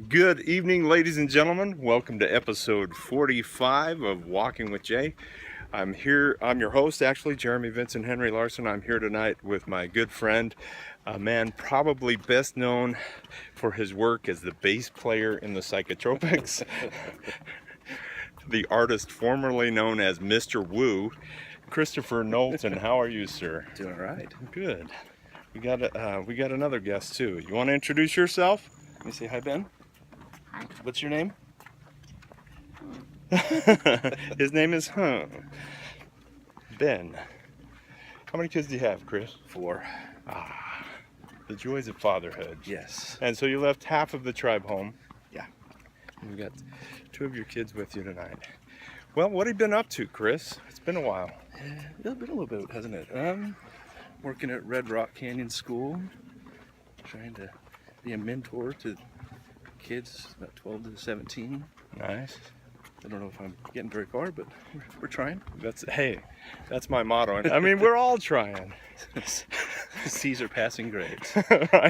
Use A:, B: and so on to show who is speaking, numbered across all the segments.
A: Good evening, ladies and gentlemen. Welcome to episode 45 of Walking with Jay. I'm your host, actually, Jeremy Vincent Henry Larson. I'm here tonight with my good friend, a man probably best known for his work as the bass player in the Psychotropics, the artist formerly known as Mr. Woo, Christopher Knowlton. How are you, sir?
B: Doing all right.
A: Good. We got another guest too. You want to introduce yourself?
B: Let me say hi, Ben.
C: Hi.
B: What's your name?
A: His name is Ben. How many kids do you have, Chris?
B: 4.
A: The joys of fatherhood.
B: Yes.
A: And so you left half of the tribe home.
B: Yeah.
A: We've got 2 of your kids with you tonight. Well, what have you been up to, Chris? It's been a while.
B: It's been a little bit, hasn't it? Working at Red Rock Canyon School, trying to be a mentor to kids about 12 to 17.
A: Nice.
B: I don't know if I'm getting very far, but we're trying.
A: That's my motto. I mean, we're all trying.
B: C's are passing grades.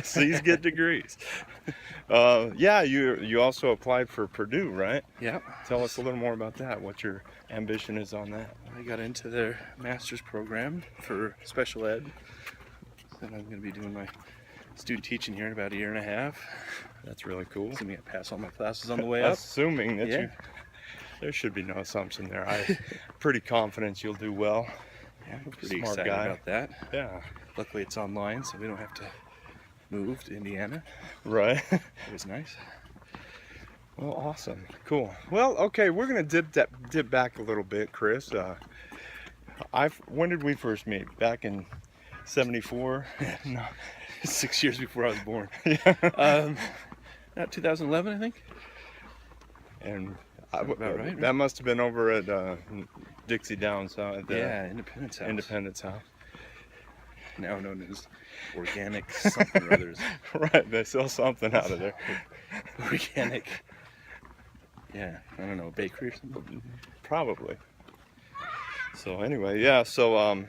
A: C's get degrees. Yeah, you also applied for Purdue, right?
B: Yeah.
A: Tell us a little more about that. What your ambition is on that.
B: I got into their master's program for special ed, and I'm going to be doing my student teaching here in about a year and a half.
A: That's really cool.
B: Assuming I pass all my classes on the way up.
A: Assuming that there should be no assumption there. I'm pretty confident you'll do well.
B: Yeah, I'm pretty
A: Smart
B: excited
A: guy.
B: about that.
A: Yeah.
B: Luckily it's online, so we don't have to move to Indiana.
A: Right.
B: It was nice.
A: Well, awesome. Cool. Well, okay, we're gonna dip back a little bit, Chris. When did we first meet? Back in '74?
B: No, 6 years before I was born.
A: Yeah.
B: Not 2011, I think.
A: And
B: About right?
A: that must have been over at Dixie Downs, at the
B: Independence House.
A: Independence House.
B: Now known as Organic something or others.
A: Right, they sell something out of there.
B: Organic. Yeah, I don't know, bakery or something.
A: Probably. So anyway, yeah. So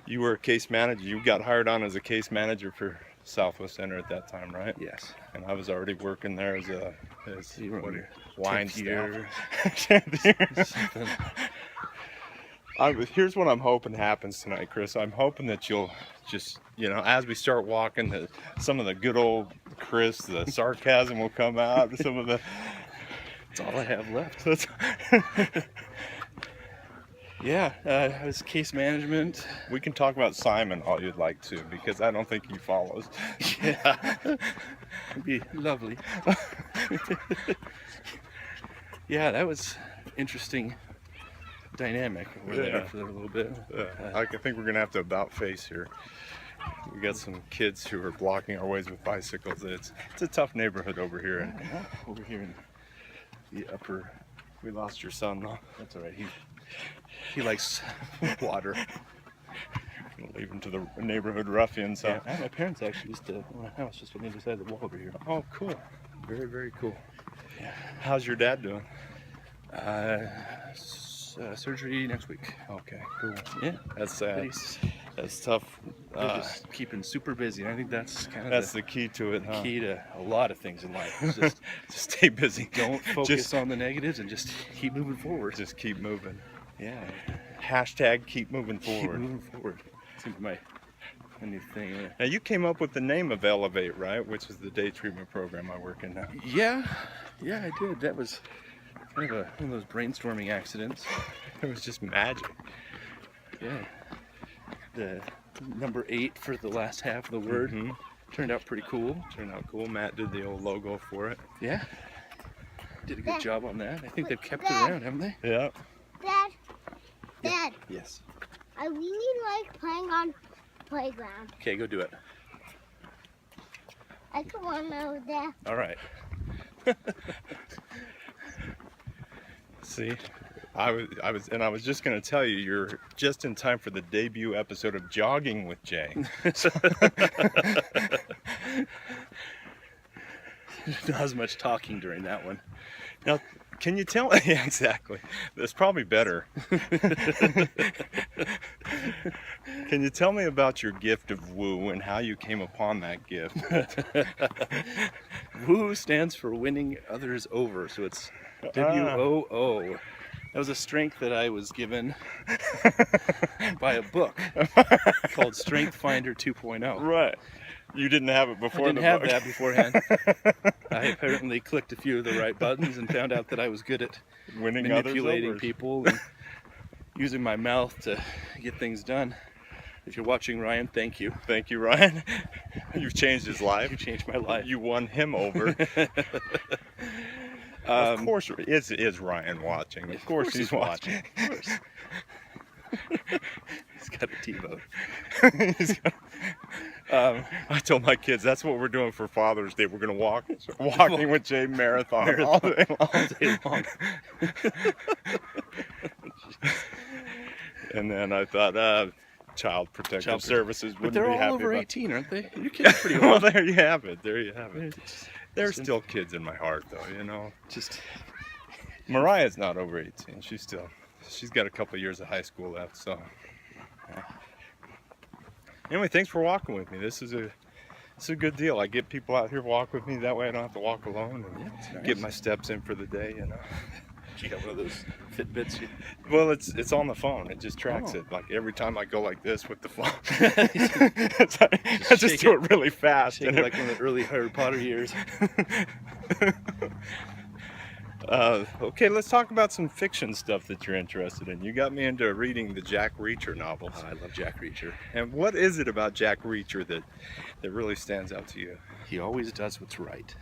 A: you were a case manager. You got hired on as a case manager for Southwest Center at that time, right?
B: Yes.
A: And I was already working there as
B: You were on your
A: wine
B: 10th year.
A: staff. Here's what I'm hoping happens tonight, Chris. I'm hoping that you'll just, as we start walking, some of the good old Chris, the sarcasm will come out. Some of the.
B: That's all I have left.
A: That's,
B: Yeah, I was case management.
A: we can talk about Simon all you'd like to, because I don't think he follows.
B: Yeah, it'd be lovely. Yeah, that was interesting dynamic over there for a little bit.
A: I think we're gonna have to about face here. We got some kids who are blocking our ways with bicycles. It's a tough neighborhood over here.
B: Over here in the upper.
A: We lost your son, though.
B: That's all right. He likes water.
A: Gonna leave him to the neighborhood ruffians.
B: Yeah, my parents actually used to own a house just on the other side of the wall over here.
A: Oh, cool. Very, very cool.
B: Yeah.
A: How's your dad doing?
B: Surgery next week.
A: Okay, cool.
B: Yeah,
A: That's
B: but
A: that's tough.
B: they're just keeping super busy. And I think that's kind of
A: That's the key to it, huh?
B: key to a lot of things in life. It's just
A: Just stay busy.
B: don't focus
A: Just-
B: on the negatives and just keep moving forward.
A: Just keep moving.
B: Yeah,
A: Hashtag keep moving
B: keep
A: forward.
B: moving forward. Seems my new thing.
A: Now you came up with the name of Elevate, right? Which is the day treatment program I work in now.
B: Yeah, I did. That was kind of one of those brainstorming accidents.
A: It was just magic.
B: Yeah. The number 8 for the last half of the word turned out pretty cool.
A: Turned out cool. Matt did the old logo for it.
B: Yeah. Did a good job on that. I think they've kept it around, haven't they?
A: Yeah.
C: Dad,
B: Yes.
C: I really like playing on playground.
B: Okay, go do it.
C: I can run over there.
B: All right.
A: See, I was just gonna tell you, you're just in time for the debut episode of Jogging with Jay.
B: Not as much talking during that one.
A: Now, Can you tell? Yeah, exactly. That's probably better. Can you tell me about your gift of woo and how you came upon that gift?
B: Woo stands for winning others over, so it's WOO. That was a strength that I was given by a book called Strength Finder 2.0.
A: Right. You didn't have it before
B: I didn't
A: the
B: have
A: book.
B: that beforehand. I apparently clicked a few of the right buttons and found out that I was good at
A: Winning
B: manipulating
A: others over.
B: people and using my mouth to get things done. If you're watching, Ryan, thank you.
A: Thank you, Ryan. You've changed his life.
B: You changed my life.
A: You won him over. Of course, is Ryan watching? Of course he's watching.
B: Of course. He's got a T-vote.
A: I told my kids that's what we're doing for Father's Day. We're going to walking with Jay marathon all day long.
B: All day long.
A: And then I thought, Child Protective Services
B: But
A: wouldn't
B: they're
A: be
B: all
A: happy
B: over
A: about
B: 18, aren't they? Your kids are pretty
A: Well,
B: old.
A: there you have it. There you have it. They're
B: Just-
A: still kids in my heart, though. You know.
B: Just
A: Mariah's not over 18. She's got a couple of years of high school left. So anyway, thanks for walking with me. This is a good deal. I get people out here walk with me. That way I don't have to walk alone and
B: it's nice.
A: get my steps in for the day. You know.
B: You got one of those Fitbits.
A: Well, it's on the phone. It just tracks
B: Oh.
A: it. Like every time I go like this with the phone, I just
B: shake
A: do
B: it.
A: it really fast.
B: Shake
A: and
B: it like one of the early Harry Potter years.
A: Okay, let's talk about some fiction stuff that you're interested in. You got me into reading the Jack Reacher novels.
B: I love Jack Reacher.
A: And what is it about Jack Reacher that really stands out to you?
B: He always does what's right.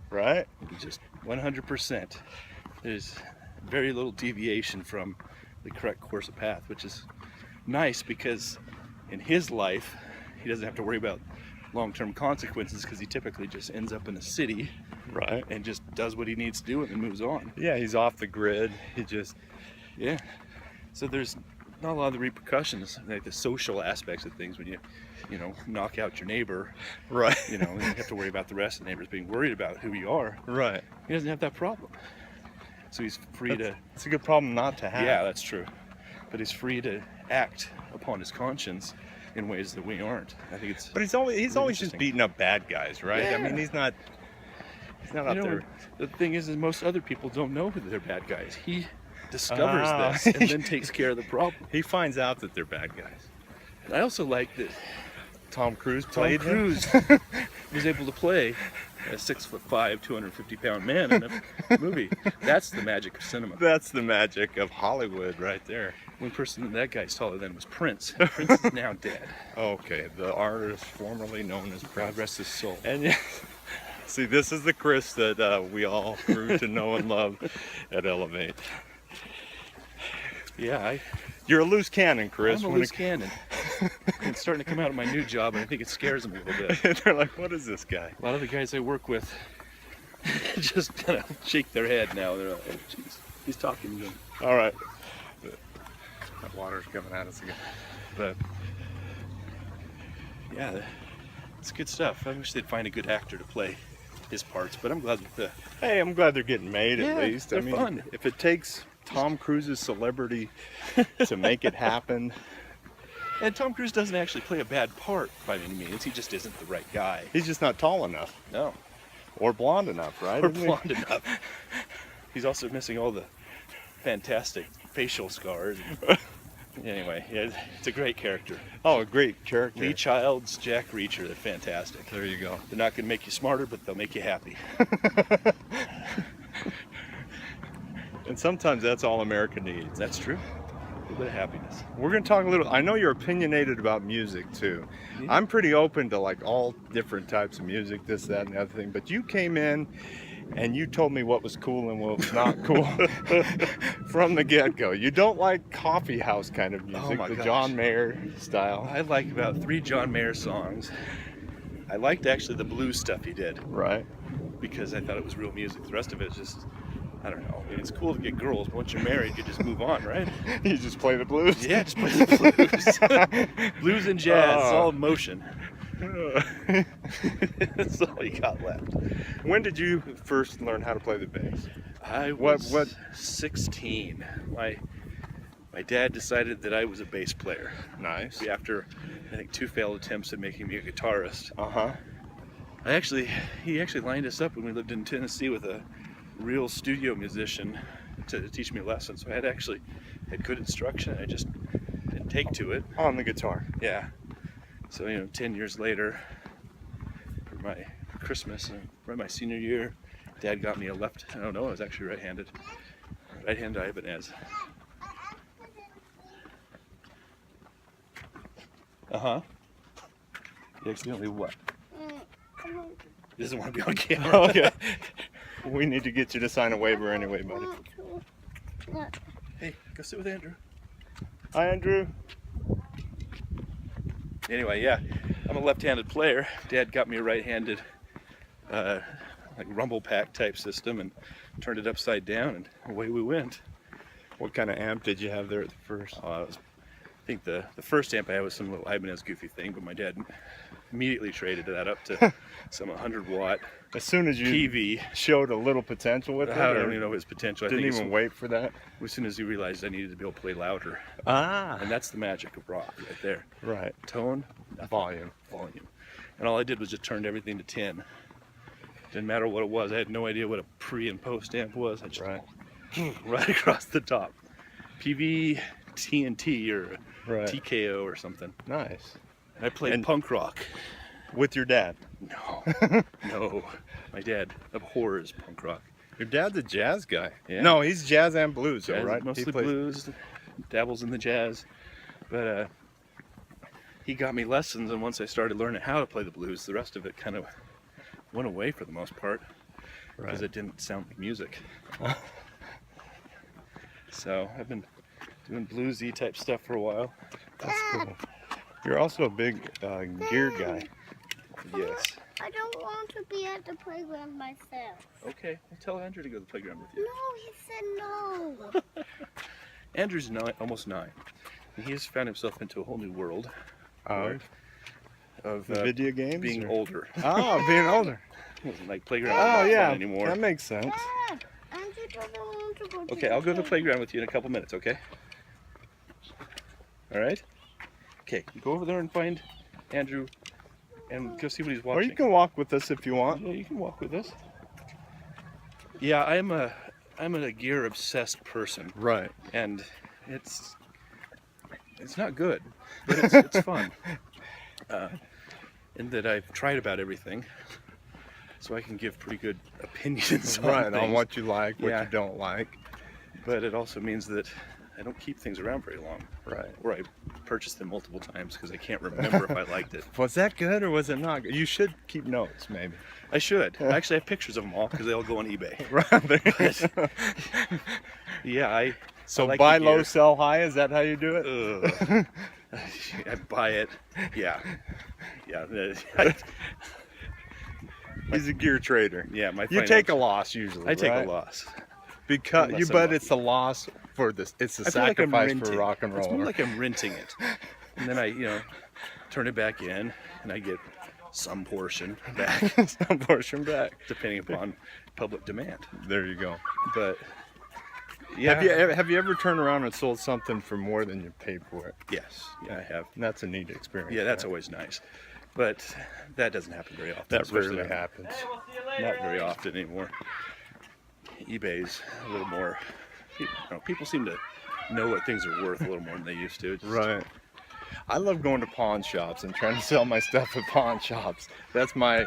A: Right?
B: He just 100%. There's very little deviation from the correct course of path, which is nice because in his life, he doesn't have to worry about long-term consequences because he typically just ends up in a city
A: Right.
B: and just does what he needs to do and then moves on.
A: Yeah, he's off the grid. He just
B: Yeah. So there's not a lot of the repercussions, like the social aspects of things when you knock out your neighbor,
A: right.
B: you have to worry about the rest of the neighbors being worried about who you are.
A: Right.
B: He doesn't have that problem. So he's free to...
A: It's a good problem not to have.
B: Yeah, that's true. But he's free to act upon his conscience in ways that we aren't. I think it's...
A: But he's always just
B: interesting.
A: beating up bad guys, right? I
B: Yeah.
A: mean, he's not out there.
B: The thing is most other people don't know that they're bad guys. He discovers
A: Ah.
B: this and then takes care of the problem.
A: He finds out that they're bad guys.
B: And I also like that
A: Tom Cruise
B: Tom
A: played him.
B: Cruise was able to play a 6'5", 250-pound man in a movie. That's the magic of cinema.
A: That's the magic of Hollywood right there.
B: One person that guy's taller than was Prince. Prince is now dead.
A: Okay, the artist formerly known as
B: God
A: Prince.
B: rest his soul.
A: And yeah, see, this is the Chris that we all grew to know and love at Elevate.
B: Yeah,
A: You're a loose cannon, Chris.
B: I'm a
A: when
B: loose cannon. It's starting to come out of my new job, and I think it scares them a little bit.
A: They're like, what is this guy?
B: A lot of the guys I work with just kind of shake their head now. They're like, oh, jeez, he's talking to them.
A: All right. That water's coming at us again.
B: But yeah, it's good stuff. I wish they'd find a good actor to play his parts, but I'm glad with the...
A: Hey, I'm glad they're getting made
B: Yeah,
A: at least.
B: they're
A: I mean,
B: fun.
A: if it takes Tom Cruise's celebrity to make it happen,
B: And Tom Cruise doesn't actually play a bad part by any means. He just isn't the right guy.
A: he's just not tall enough
B: No.
A: or blonde enough, right?
B: Or
A: Isn't he?
B: blonde enough. He's also missing all the fantastic facial scars. Anyway, yeah, it's a great character.
A: Oh, a great character.
B: Lee Child's Jack Reacher, they're fantastic.
A: There you go.
B: They're not going to make you smarter, but they'll make you happy.
A: And sometimes that's all America needs.
B: That's true. A little bit of happiness.
A: We're going to talk a little. I know you're opinionated about music too.
B: Yeah.
A: I'm pretty open to like all different types of music, this, that, and the other thing. But you came in and you told me what was cool and what was not cool from the get-go. You don't like coffee house kind of music,
B: my
A: the
B: gosh.
A: John Mayer style.
B: I like about 3 John Mayer songs. I liked actually the blues stuff he did
A: Right.
B: because I thought it was real music. The rest of it is just, I don't know. I mean, it's cool to get girls, but once you're married, you just move on, right?
A: You just play the blues.
B: Yeah, just play the blues. Blues and jazz, it's all emotion. That's all you got left.
A: When did you first learn how to play the bass?
B: I was 16. My dad decided that I was a bass player.
A: Nice.
B: After, I think, 2 failed attempts at making me a guitarist.
A: Uh-huh.
B: He actually lined us up when we lived in Tennessee with a real studio musician to teach me lessons. So I had good instruction. I just didn't take to it.
A: On the guitar.
B: Yeah. So, 10 years later, for my Christmas, right my senior year, Dad got me a left. I don't know. I was actually right-handed. Right-handed Ibanez. Uh-huh. You accidentally what? He doesn't want to be on camera.
A: Okay. We need to get you to sign a waiver anyway, buddy.
B: Hey, go sit with Andrew.
A: Hi, Andrew.
B: Anyway, yeah, I'm a left-handed player. Dad got me a right-handed, like rumble pack type system, and turned it upside down, and away we went.
A: What kind of amp did you have there at the first?
B: I think the first amp I had was some little Ibanez goofy thing, but my dad immediately traded that up to some 100-watt
A: As soon as you
B: PV.
A: showed a little potential with it,
B: I
A: or
B: don't even know his potential.
A: didn't even wait for that?
B: As soon as he realized I needed to be able to play louder.
A: Ah.
B: And that's the magic of rock right there.
A: Right.
B: Tone,
A: Volume.
B: And all I did was just turned everything to 10. Didn't matter what it was. I had no idea what a pre and post amp was. I just right across the top. PV TNT or TKO or something.
A: Nice.
B: And I played punk rock.
A: With your dad?
B: No. No. My dad abhors punk rock.
A: Your dad's a jazz guy.
B: Yeah.
A: No, he's jazz and blues,
B: Jazz,
A: though, right?
B: Mostly blues, dabbles in the jazz. But he got me lessons, and once I started learning how to play the blues, the rest of it kind of went away for the most part. Because it didn't sound like music. So I've been doing bluesy type stuff for a while.
A: That's cool. You're also a big gear guy.
B: Yes.
C: I don't want to be at the playground myself.
B: Okay, well, tell Andrew to go to the playground with you.
C: No, he said no.
B: Andrew's almost 9. And he has found himself into a whole new world of
A: video games?
B: being older.
A: Oh, being older.
B: Like playground
A: Oh,
B: not
A: yeah.
B: fun anymore.
A: That makes sense.
C: Dad, Andrew doesn't want to go to
B: Okay, I'll go to the playground with you in a couple minutes, okay? All right? Okay, go over there and find Andrew and go see what he's watching.
A: Or you can walk with us if you want.
B: Yeah, you can walk with us. Yeah, I'm a gear obsessed person.
A: Right.
B: And it's not good, but it's fun. In that I've tried about everything, so I can give pretty good opinions on things.
A: On what you like, what
B: Yeah.
A: you don't like.
B: But it also means that I don't keep things around very long.
A: Right.
B: Or I purchase them multiple times because I can't remember if I liked it.
A: Was that good or was it not good? You should keep notes, maybe.
B: I should. I actually have pictures of them all because they all go on eBay.
A: Right.
B: Yeah,
A: So
B: I like
A: buy
B: the
A: low,
B: gear.
A: sell high. Is that how you do it?
B: Ugh. I buy it. Yeah.
A: He's a gear trader.
B: Yeah, my
A: You take a loss usually.
B: I take
A: right?
B: a loss.
A: because
B: Unless I'm
A: but
B: lucky.
A: it's a loss for this. It's a
B: I feel like I'm
A: sacrifice for
B: renting.
A: rock and roll.
B: It's more like I'm renting it, and then I, turn it back in, and I get some portion back,
A: Some portion back.
B: depending upon public demand.
A: There you go.
B: But yeah,
A: Have you ever turned around and sold something for more than you paid for it?
B: yes, yeah, I have.
A: And that's a neat experience.
B: Yeah, that's
A: right?
B: always nice, but that doesn't happen very often.
A: That
B: especially
A: rarely happens.
B: Not very often anymore. eBay's a little more. People seem to know what things are worth a little more than they used to. It's just-
A: Right. I love going to pawn shops and trying to sell my stuff at pawn shops. That's my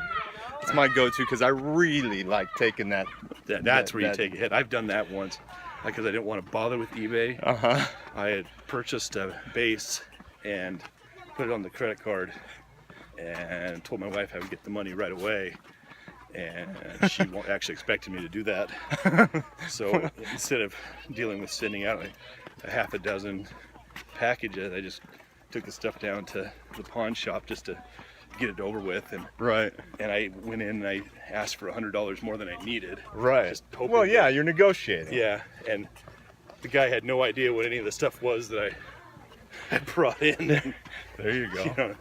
A: go-to because I really like taking that.
B: That's where you take a hit. I've done that once because I didn't want to bother with eBay. I had purchased a bass and put it on the credit card and told my wife I would get the money right away. And she actually expected me to do that. So instead of dealing with sending out a half a dozen packages, I just took the stuff down to the pawn shop just to get it over with. And I went in and I asked for $100 more than I needed.
A: Right.
B: Just hoping
A: Well, yeah,
B: that-
A: you're negotiating.
B: yeah, and the guy had no idea what any of the stuff was that I had brought in. And,
A: There you go.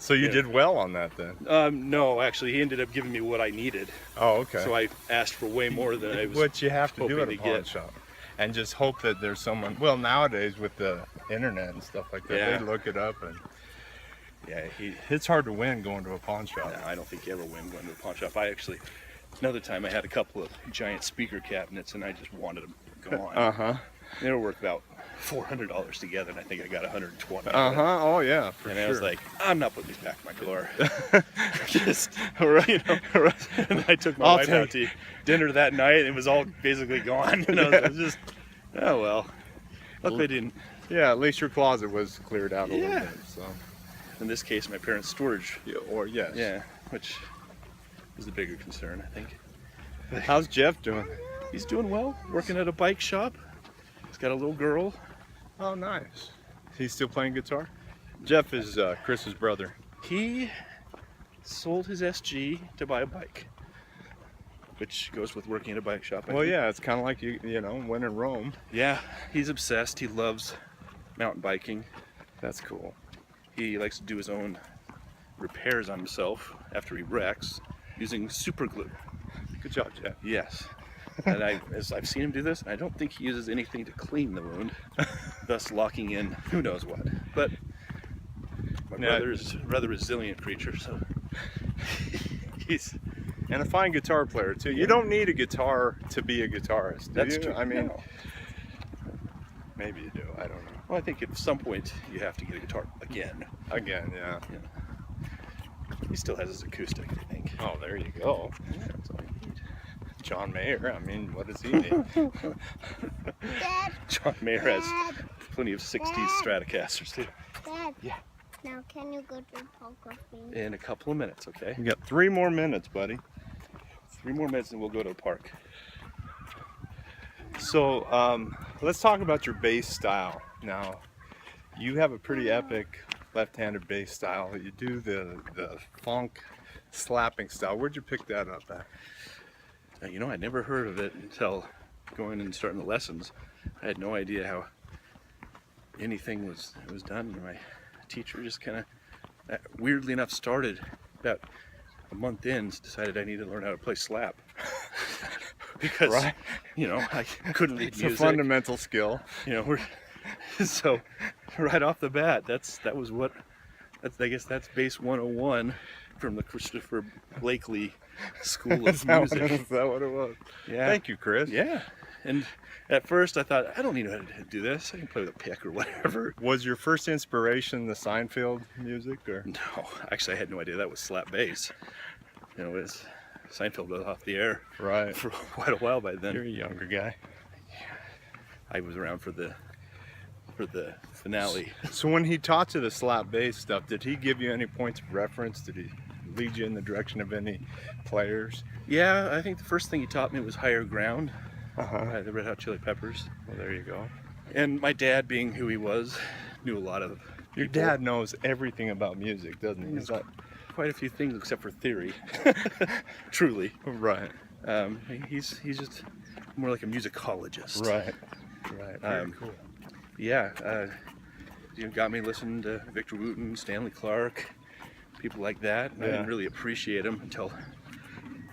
A: So you did well on that then.
B: No, actually, he ended up giving me what I needed.
A: Oh, okay.
B: So I asked for way more than I was.
A: What you have to do at
B: hoping
A: a
B: to
A: pawn
B: get.
A: shop, and just hope that there's someone. Well, nowadays with the internet and stuff like that,
B: Yeah.
A: they look it up, and
B: Yeah,
A: it's hard to win going to a pawn shop.
B: no, I don't think you ever win going to a pawn shop. I actually, another time I had a couple of giant speaker cabinets and I just wanted them gone.
A: Uh-huh.
B: They were worth about $400 together, and I think I got 120.
A: Uh-huh. Oh yeah, for
B: And
A: sure.
B: I was like, I'm not putting these back in my drawer. Just,
A: right.
B: you know. And I took my wife out to dinner that night, and it was all basically gone. You know, it was just, oh well. Luckily, I didn't.
A: Yeah, at least your closet was cleared out a little
B: Yeah.
A: bit. So.
B: In this case, my parents' storage.
A: Yeah, or yes.
B: Yeah, which is the bigger concern, I think.
A: How's Jeff doing?
B: He's doing well, working at a bike shop. He's got a little girl.
A: Oh, nice. He's still playing guitar? Jeff is Chris's brother.
B: He sold his SG to buy a bike, which goes with working at a bike shop. I
A: Well,
B: think.
A: yeah, it's kind of like you know, when in Rome.
B: Yeah, he's obsessed. He loves mountain biking.
A: That's cool.
B: He likes to do his own repairs on himself after he wrecks using super glue.
A: Good job, Jeff.
B: Yes. And as I've seen him do this, I don't think he uses anything to clean the wound, thus locking in who knows what. But my brother is a rather resilient creature, so he's...
A: And a fine guitar player, too. You don't need a guitar to be a guitarist, do
B: That's
A: you?
B: true.
A: I mean,
B: No.
A: maybe you do. I don't know.
B: Well, I think at some point you have to get a guitar again.
A: Again, yeah.
B: He still has his acoustic, I think.
A: Oh, there you go.
B: Yeah, that's all you need.
A: John Mayer, I mean, what does he need?
C: Dad,
B: John Mayer has
C: Dad,
B: plenty of 60s Stratocasters too.
C: Dad.
B: Yeah.
C: Now can you go to the park with me?
B: In a couple of minutes, okay?
A: You got 3 more minutes, buddy.
B: 3 more minutes and we'll go to the park.
A: So, let's talk about your bass style. Now, you have a pretty epic left-handed bass style. You do the funk slapping style. Where'd you pick that up at?
B: You know, I'd never heard of it until going and starting the lessons. I had no idea how anything was done. My teacher just kind of, weirdly enough, started about a month in, decided I needed to learn how to play slap. Because,
A: Right.
B: you know, I couldn't read
A: It's
B: music.
A: a fundamental skill.
B: You know, so right off the bat, I guess that's bass 101 from the Christopher Blakely School of Music.
A: Is that what it was?
B: Yeah.
A: Thank you, Chris.
B: Yeah. And at first I thought, I don't need to know how to do this. I can play with a pick or whatever.
A: Was your first inspiration the Seinfeld music, or?
B: No, actually I had no idea that was slap bass. You know, Seinfeld was off the air
A: Right.
B: for quite a while by then.
A: You're a younger guy.
B: I was around for the finale.
A: So when he taught you the slap bass stuff, did he give you any points of reference? Did he lead you in the direction of any players?
B: Yeah, I think the first thing he taught me was Higher Ground
A: Uh-huh.
B: by the Red Hot Chili Peppers.
A: Well, there you go.
B: And my dad, being who he was, knew a lot of
A: Your
B: people.
A: dad knows everything about music, doesn't he? He's like,
B: Quite a few things except for theory. Truly.
A: right,
B: He's just more like a musicologist.
A: right. Very cool.
B: Yeah, you got me listening to Victor Wooten, Stanley Clarke, people like that. And I
A: Yeah.
B: didn't really appreciate them until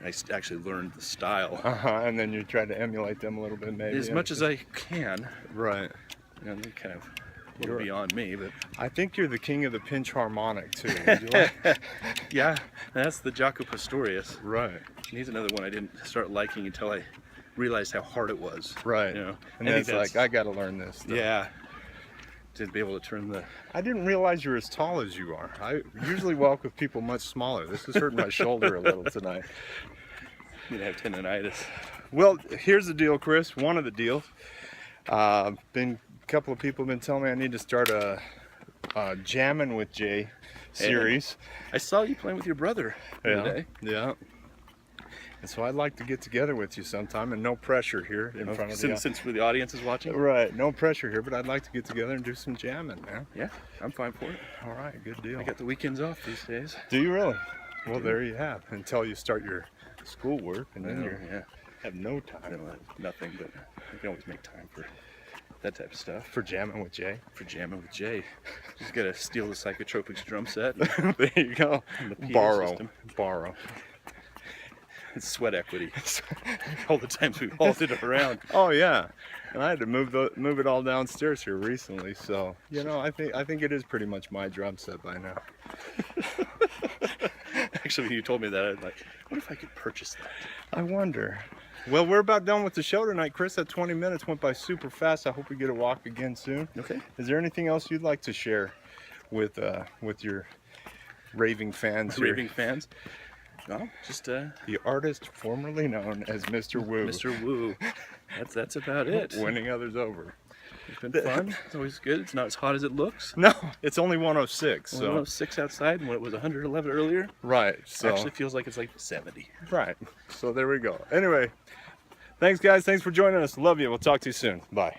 B: I actually learned the style.
A: And then you try to emulate them a little bit, maybe.
B: As much as I can.
A: Right.
B: You know, they're kind of a little beyond me, but
A: I think you're the king of the pinch harmonic too. Would you like?
B: yeah, that's the Jaco Pastorius.
A: Right.
B: He's another one I didn't start liking until I realized how hard it was.
A: Right.
B: You know,
A: And
B: I
A: then
B: think
A: it's like, I got to learn this stuff.
B: yeah, to be able to turn the.
A: I didn't realize you're as tall as you are. I usually walk with people much smaller. This is hurting my shoulder a little tonight.
B: You have tendonitis.
A: Well, here's the deal, Chris. One of the deals. A couple of people have been telling me I need to start a Jammin' with Jay series.
B: I saw you playing with your brother the other day.
A: Yeah. And so I'd like to get together with you sometime, and no pressure here in front of the
B: Since the audience is watching.
A: Right, no pressure here, but I'd like to get together and do some jamming, man.
B: Yeah, I'm fine for it.
A: All right, good deal.
B: I got the weekends off these days.
A: Do you really? Well, there you have. Until you start your schoolwork, and then you
B: Yeah.
A: have no
B: I
A: time.
B: don't have nothing, but I can always make time for that type of stuff.
A: For jamming with Jay.
B: For jamming with Jay. Just gotta steal the Psychotropics drum set.
A: There you go.
B: And the PA
A: Borrow.
B: system.
A: Borrow.
B: It's sweat equity. All the times we've hauled it around.
A: Oh yeah, and I had to move it all downstairs here recently. So I think it is pretty much my drum set by now.
B: Actually, when you told me that, I was like, what if I could purchase that?
A: I wonder. Well, we're about done with the show tonight, Chris. That 20 minutes went by super fast. I hope we get to walk again soon.
B: Okay.
A: Is there anything else you'd like to share with your raving fans here?
B: Raving fans? No, just
A: The artist formerly known as Mr. Woo.
B: Mr. Woo. That's about it.
A: Winning others over.
B: It's been fun. It's always good. It's not as hot as it looks.
A: No, it's only 106. So
B: 106 outside, and when it was 111 earlier,
A: right.
B: it
A: So
B: actually feels like it's like 70.
A: right. So there we go. Anyway, thanks guys. Thanks for joining us. Love you. We'll talk to you soon. Bye.